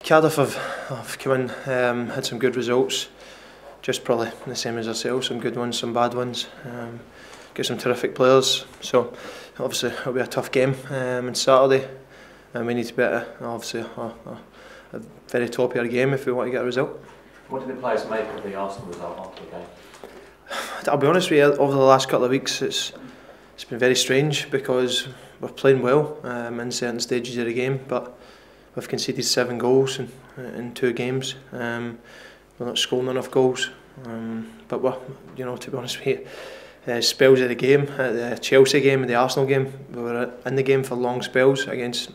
Cardiff have come in, had some good results, just probably the same as ourselves, some good ones, some bad ones. Got some terrific players, so obviously it'll be a tough game on Saturday, and we need to be at obviously a very top of our game if we want to get a result. What did the players make of the Arsenal result after the game? I'll be honest with you, over the last couple of weeks it's been very strange because we're playing well in certain stages of the game, but we've conceded 7 goals in 2 games. We're not scoring enough goals, but we're, to be honest with you, spells of the game, the Chelsea game and the Arsenal game, we were in the game for long spells against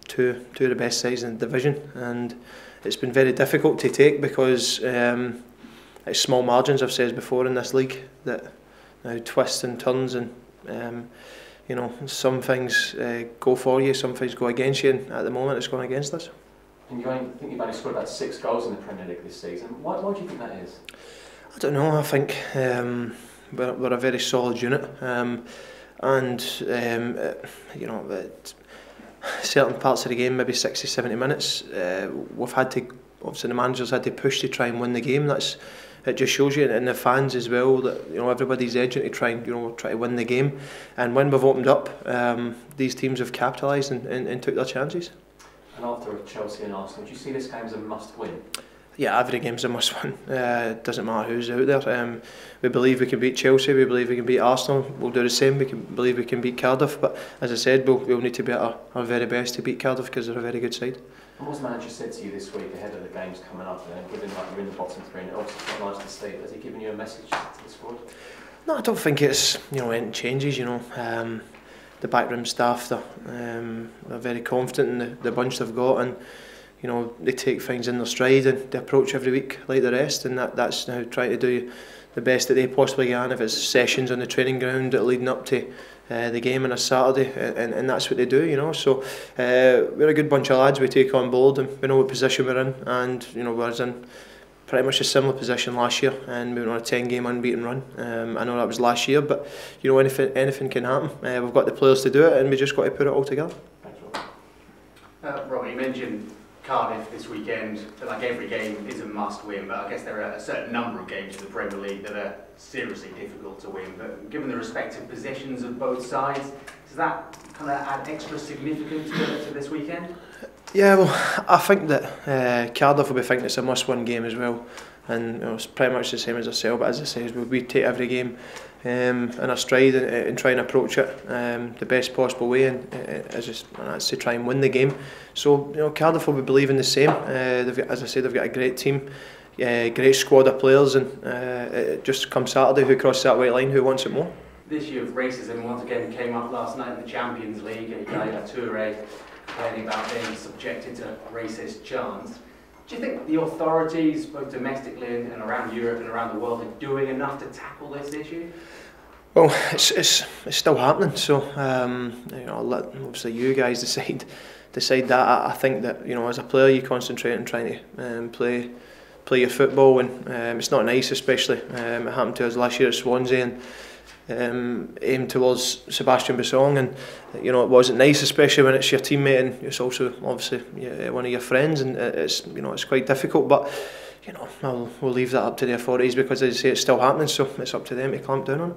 two of the best sides in the division, and it's been very difficult to take because it's small margins, I've said before, in this league that now twists and turns, and some things go for you, some things go against you, and at the moment it's going against us. And I think you've only scored about 6 goals in the Premier League this season. Why do you think that is? I don't know. I think we're a very solid unit, certain parts of the game, maybe 60-70 minutes, we've had to, obviously the managers had to push to try and win the game. It just shows you, and the fans as well, that everybody's edging to try and try to win the game. And when we've opened up, these teams have capitalised and took their chances. And after Chelsea and Arsenal, do you see this game as a must-win? Yeah, every game's a must-win. It doesn't matter who's out there. We believe we can beat Chelsea. We believe we can beat Arsenal. We'll do the same. We believe we can beat Cardiff. But as I said, we'll need to be at our very best to beat Cardiff because they're a very good side. And what's the manager said to you this week ahead of the games coming up? Given like you're in the bottom 3, and obviously it's not nice to see. Has he given you a message to the squad? No, I don't think it's anything changes. The backroom staff, they're very confident in the bunch they've got, and they take things in their stride and they approach every week like the rest, and that's now trying to do the best that they possibly can. If it's sessions on the training ground leading up to the game on a Saturday, and that's what they do, so we're a good bunch of lads we take on board, and we know what position we're in, and we're in pretty much a similar position last year, and we were on a 10-game unbeaten run. I know that was last year, but anything can happen. We've got the players to do it, and we just got to put it all together. Thanks, Rob. Robert, you mentioned Cardiff this weekend. Like every game is a must-win, but I guess there are a certain number of games in the Premier League that are seriously difficult to win. But given the respective positions of both sides, does that kind of add extra significance to this weekend? Yeah, well, I think that Cardiff will be thinking it's a must-win game as well, and it's pretty much the same as ourselves. But as I say, we take every game in our stride and try and approach it the best possible way, and that's to try and win the game. So Cardiff will be believing the same. As I said, they've got a great team, great squad of players, and it just comes Saturday, who crosses that white line, who wants it more. The issue of racism once again came up last night in the Champions League, and Yaya Toure complaining about being subjected to racist chants. Do you think the authorities, both domestically and around Europe and around the world, are doing enough to tackle this issue? Well, it's still happening. So I'll let obviously you guys decide that. I think that as a player, you concentrate on trying to play your football, and it's not nice, especially it happened to us last year at Swansea, and aimed towards Sebastian Bissong, and it wasn't nice, especially when it's your teammate and it's also obviously one of your friends, and it's quite difficult. But we'll leave that up to the authorities because, as I say, it's still happening, so it's up to them to clamp down on it.